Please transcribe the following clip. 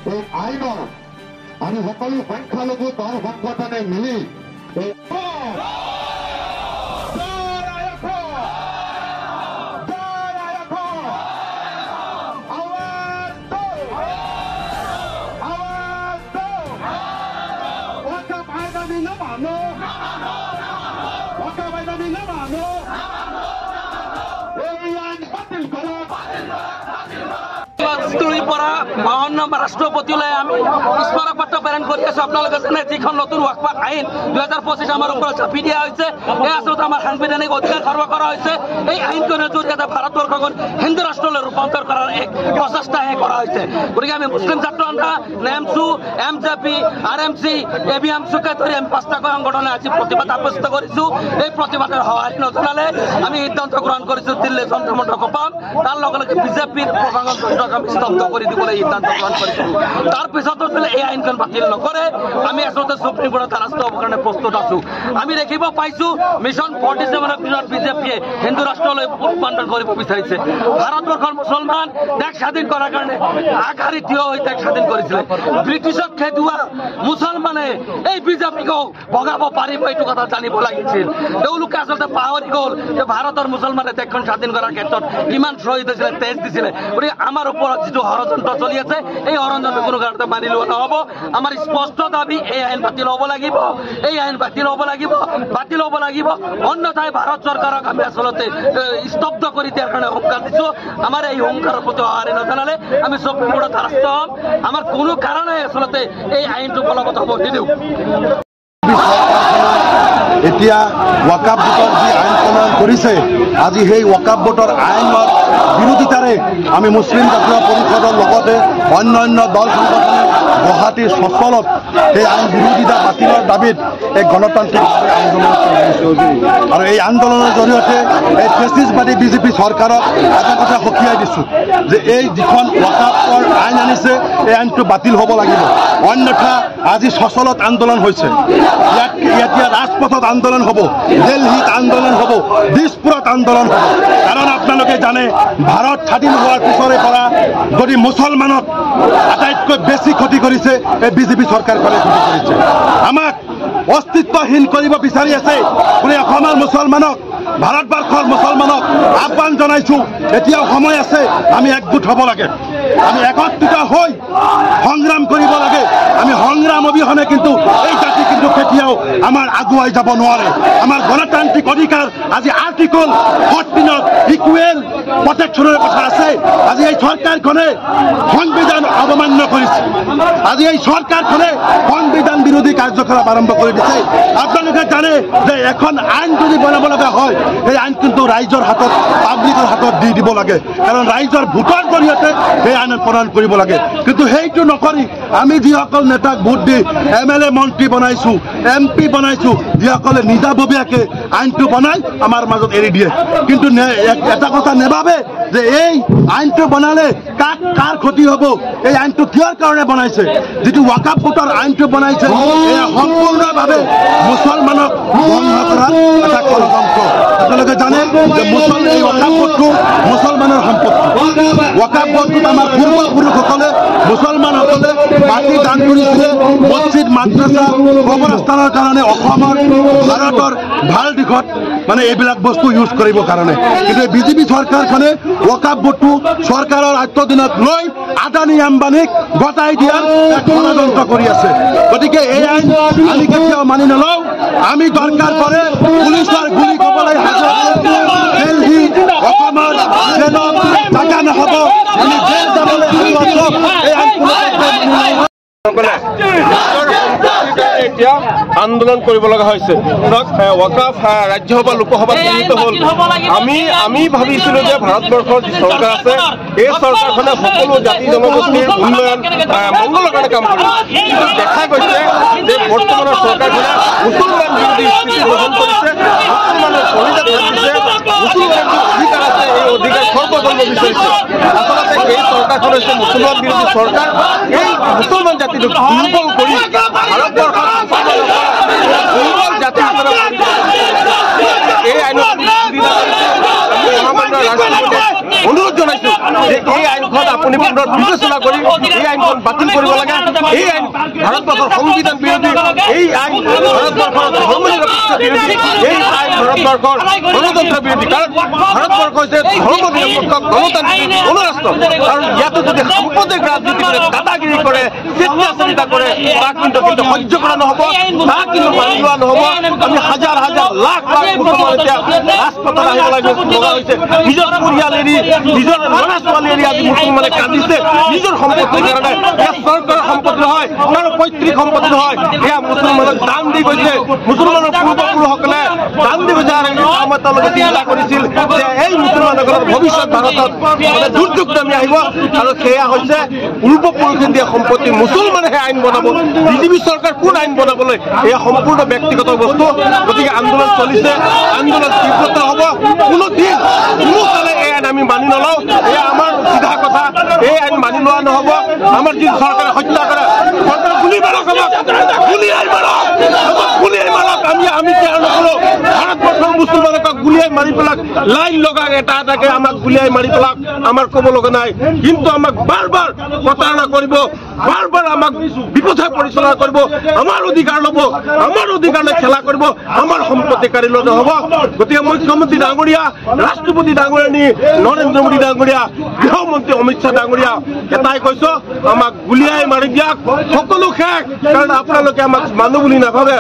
এই আইনৰ আমি সকলো সংখ্যালঘু দল সংগঠনে মিলি এই ৰাষ্ট্ৰপতিলৈ আমি স্মাৰক পত্ৰ প্ৰেৰণ কৰি আছো। আপোনালোকে জানে যিখন নতুন ৱাকফ আইন 2025 আমাৰ ওপৰত চাপি দিয়া হৈছে, এই আচলতে আমাৰ সাংবিধানিক অধিকাৰ খৰ্ব কৰা হৈছে। এই আইনখনৰ জৰিয়তে ভাৰতবৰ্ষখন হিন্দু ৰাষ্ট্ৰলৈ ৰূপান্তৰ কৰাৰ এক প্ৰচেষ্টাহে কৰা হৈছে। গতিকে আমি মুছলিম ছাত্ৰ সন্থা, নেমচু, এমজেপি, আৰএমচি, এবিএমচুকে ধৰি আমি 5টাকৈ সংগঠনে আজি প্ৰতিবাদ সাব্যস্ত কৰিছো। এই প্ৰতিবাদৰ সঁহাৰি নজনালে আমি সিদ্ধান্ত গ্ৰহণ কৰিছো দিল্লী যন্ত্ৰ মন্ত্ৰ কপাম, তাৰ লগে লগে বিজেপিৰ প্ৰশাসন তন্ত্ৰক আমি স্তব্ধ কৰি দিবলৈ সিদ্ধান্ত গ্ৰহণ কৰিছো। তাৰ পিছতো যদি এই আইনখন বাতিল নকৰে আমি আচলতে সুপ্ৰিম কোৰ্টৰ দ্বাৰস্থ হ'বৰ কাৰণে প্ৰস্তুত আছো। আমি দেখিব পাইছো মিছন 47ৰ পিছত বিজেপিয়ে হিন্দু ৰাষ্ট্ৰলৈ ৰূপান্তৰ কৰিব বিচাৰিছে। ভাৰতবৰ্ষৰ মুছলমান দেশ স্বাধীন কৰাৰ কাৰণে আগশাৰীত থিয় হৈ দেশ স্বাধীন কৰিছিলে। ব্ৰিটিছক খেদোৱা মুছলমানে এই বিজেপিক ভগাব পাৰিব এইটো কথা জানিব লাগিছিল। তেওঁলোকে আচলতে পাহৰি গ'ল যে ভাৰতৰ মুছলমানে দেশখন স্বাধীন কৰাৰ ক্ষেত্ৰত কিমান শ্বহীদ হৈছিলে, তেজ দিছিলে। গতিকে আমাৰ ওপৰত যিটো ষড়যন্ত্ৰ চলি আছে এই ষড়যন্ত্ৰ কোনো কাৰণতে মানি লোৱা নহ'ব। আমাৰ স্পষ্ট দাবী এই আইন বাতিল হ'ব লাগিব, এই আইন বাতিল হ'ব লাগিব, বাতিল হ'ব লাগিব। অন্যথাই ভাৰত চৰকাৰক আমি আচলতে স্তব্ধ কৰি দিয়াৰ কাৰণে হুংকাৰ দিছো। আমাৰ এই হুংকাৰৰ প্ৰতি সঁহাৰি নজনালে আমি সুপ্ৰিম কোৰ্টৰ দ্বাৰস্থ হ'ম। আমাৰ কোনো কাৰণে আচলতে এই আইনটো বলবৎ হ'ব নিদিওঁ। এতিয়া ৱাকাফ বোৰ্ডৰ যি আইন প্ৰণয়ন কৰিছে, আজি সেই ৱাকাফ বোৰ্ডৰ আইনৰ বিৰোধিতাৰে আমি মুছলিম জাতীয় পৰিষদৰ লগতে অন্যান্য দল সংগঠনে গুৱাহাটীৰ চচলত সেই আইন বিৰোধিতা বাতিলৰ দাবীত এক গণতান্ত্ৰিকভাৱে আন্দোলন কৰিছোঁ। আৰু এই আন্দোলনৰ জৰিয়তে এই ফেচিষ্টবাদী বিজেপি চৰকাৰক এটা কথা সকীয়াই দিছোঁ যে এই যিখন ৱাকাফৰ আইন আনিছে এই আইনটো বাতিল হ'ব লাগিব, অন্যথা আজি চচলত আন্দোলন হৈছে, এতিয়া ৰাজপথত আন্দোলন হ'ব, দিল্লীত আন্দোলন হ'ব, দিছপুৰত আন্দোলন হ'ব। কাৰণ আপোনালোকে জানে ভাৰত স্বাধীন হোৱাৰ পিছৰে পৰা যদি মুছলমানক আটাইতকৈ বেছি ক্ষতি কৰিছে এই বিজেপি চৰকাৰখনে ক্ষতি কৰিছে। আমাক অস্তিত্বহীন কৰিব বিচাৰি আছে বুলি অসমৰ মুছলমানক, ভাৰতবৰ্ষৰ মুছলমানক আহ্বান জনাইছোঁ। এতিয়াও সময় আছে, আমি একগোট হ'ব লাগে, আমি একত্ৰিত হৈ সংগ্ৰাম কৰিব লাগে। আমি সংগ্ৰাম অবিহনে কিন্তু এই জাতি কিন্তু কেতিয়াও আমাৰ আগুৱাই যাব নোৱাৰে। আমাৰ গণতান্ত্ৰিক অধিকাৰ আজি আৰ্টিকল 14ত ইকুৱেল প্ৰটেকশ্যনৰ কথা আছে। আজি এই চৰকাৰখনে সংবিধান অৱমান্য কৰিছে, আজি এই চৰকাৰখনে সংবিধান বিৰোধী কাৰ্যকলাপ আৰম্ভ কৰি দিছে। আপোনালোকে জানে যে এখন আইন যদি বনাব লগা হয় সেই আইন কিন্তু ৰাইজৰ হাতত, পাব্লিকৰ হাতত দি দিব লাগে, কাৰণ ৰাইজৰ ভোটৰ জৰিয়তে সেই আইন প্ৰণয়ন কৰিব লাগে। কিন্তু সেইটো নকৰি আমি যিসকল নেতাক ভোট দি MLA মন্ত্ৰী বনাইছোঁ, MP বনাইছোঁ, যিসকলে নিজাববীয়াকৈ আইনটো বনাই আমাৰ মাজত এৰি দিয়ে। কিন্তু এটা কথা নেভাবে যে এই আইনটো বনালে কাৰ ক্ষতি হ'ব, এই আইনটো কিহৰ কাৰণে বনাইছে। যিটো ৱাকাফ বোৰ্ডৰ আইনটো বনাইছে এয়া সম্পূৰ্ণভাৱে মুছলমানক বন্ধ কৰাৰ এটা ষড়যন্ত্ৰ। আপোনালোকে জানে যে এই ৱাকাফ বোৰ্ডটো মুছলমানৰ সম্পত্তি। ৱাকাফ বোৰ্ডটোত আমাৰ পূৰ্বপুৰুষসকলে মুছলমানসকলে মাটি দান কৰিছিলে মছজিদ, মাদ্ৰাছা, কবৰস্থানৰ কাৰণে অসমৰ ভাৰতৰ ভাল দিশত মানে এইবিলাক বস্তু ইউজ কৰিবৰ কাৰণে। কিন্তু বিজেপি চৰকাৰখনে ৱাকাফ বোৰ্ডটো চৰকাৰৰ আত্মদিনত লৈ আদানী আম্বানীক গতাই দিয়াৰ এক ষড়যন্ত্ৰ কৰি আছে। গতিকে এই আইন আমি কেতিয়াও মানি নলওঁ। আমি দৰকাৰ পৰে পুলিচৰ গুলি ক'বলৈ হাজাৰ দিল্লী অসমৰ জেলত জাগা নহ'ব, আমি জেল যাবলৈ এই আইন এতিয়া আন্দোলন কৰিব লগা হৈছে। ৱাকাফ ৰাজ্যসভা লোকসভাত গৃহীত হ'ল। আমি ভাবিছিলোঁ যে ভাৰতবৰ্ষৰ যি চৰকাৰ আছে এই চৰকাৰখনে সকলো জাতি জনগোষ্ঠীৰ উন্নয়ন মংগলৰ কাৰণে কাম কৰিব। কিন্তু দেখা গৈছে যে বৰ্তমানৰ চৰকাৰখনে মুছলমান বিৰোধী স্থিতি গ্ৰহণ কৰিছে, মুছলমানৰ শৰীৰত ভাবিছে, মুছলমানৰ যি অধিকাৰ আছে এই অধিকাৰ খৰ্ব কৰিব বিচাৰিছে। আচলতে এই চৰকাৰখন হৈছে মুছলমান বিৰোধী চৰকাৰ। এই মুছলমান জাতিটোক দুৰ্বল কৰি ভাৰতবৰ্ষত দুৰ্বল জাতি হিচাপে এই আইনত আমি মহামান্য ৰাষ্ট্ৰপতিক অনুৰোধ জনাইছোঁ যে এই আইনখন আপুনি পুনৰ বিবেচনা কৰি এই আইনখন বাতিল কৰিব লাগে। এই আইন ভাৰতবৰ্ষৰ সংবিধান বিৰোধী, এই আইন ভাৰতবৰ্ষৰ ধৰ্মনিৰপেক্ষ বিৰোধী, এই আইন ভাৰতবৰ্ষৰ গণতন্ত্ৰ বিৰোধী। কাৰণ ভাৰতবৰ্ষ হৈছে ধৰ্মনিৰপেক্ষ গণতান্ত্ৰিক গণৰাষ্ট্ৰ। আৰু ইয়াতো যদি সাম্প্ৰদায়িক ৰাজনীতি কৰে, দাদাগিৰি কৰে, স্বেচ্ছাচাৰিতা কৰে, তাক কিন্তু সহ্য কৰা নহ'ব, তাক কিন্তু মানি লোৱা নহ'ব। আমি হাজাৰ হাজাৰ লাখ লাখ মুছলমান এতিয়া ৰাজপথত আহিব লগা হৈছে। নিজৰ পৰিয়াল এৰি, নিজৰ ল'ৰা ছোৱালী এৰি আজি মুছলমানে কান্দিছে নিজৰ সম্পত্তিৰ কাৰণে। এয়া চৰকাৰৰ সম্পত্তি নহয়, কাৰো পৈতৃক সম্পত্তি নহয়, এয়া মুছলমানক দান দি গৈছে। মুছলমানৰ পূৰ্বপুৰুষসকলে দান দি গৈছে। আৰু আমাৰ তেওঁলোকে চিন্তা কৰিছিল যে এই মুছলমানসকলৰ ভৱিষ্যত ভাৰতত দুৰ্যোগ নামি আহিব, আৰু সেয়া হৈছে পূৰ্বপুৰুষে দিয়া সম্পত্তি মুছলমানেহে আইন বনাব। বিজেপি চৰকাৰ কোন আইন বনাবলৈ? এয়া সম্পূৰ্ণ ব্যক্তিগত বস্তু। গতিকে আন্দোলন চলিছে, আন্দোলন তীব্ৰতৰ হ'ব। কোনো দিন কোনো কালে এই আইন আমি মানি নলওঁ। এয়া আমাৰ চিধা কথা। এই আইন মানি লোৱা নহ'ব। আমাৰ যি চৰকাৰে হত্যা কৰে, চৰকাৰে গুলি মাৰক, আমাক গুলিয়াই মাৰক, আমাক গুলিয়াই মাৰক। আমি কেয়াৰ নকৰোঁ। ভাৰতবৰ্ষৰ মুছলমানক গুলিয়াই মাৰি পেলাক, লাইন লগাক, এটা এটাকে আমাক গুলিয়াই মাৰি পেলাক, আমাৰ ক'ব লগা নাই। কিন্তু আমাক বাৰ বাৰ প্ৰতাৰণা কৰিব, বাৰ বাৰ আমাক বিপথে পৰিচালনা কৰিব, আমাৰ অধিকাৰ ল'ব, আমাৰ অধিকাৰলৈ খেলা কৰিব, আমাৰ সম্পত্তি কাঢ়ি লৈ নহ'ব। গতিকে মুখ্যমন্ত্ৰী ডাঙৰীয়া, ৰাষ্ট্ৰপতি ডাঙৰীয়ানী নৰেন্দ্ৰ মোদী ডাঙৰীয়া, গৃহমন্ত্ৰী অমিত শ্বাহ ডাঙৰীয়া, এটাই কৈছো, আমাক গুলিয়াই মাৰি দিয়ক, সকলো শেষ। কাৰণ আপোনালোকে আমাক মানুহ বুলি নাভাবে।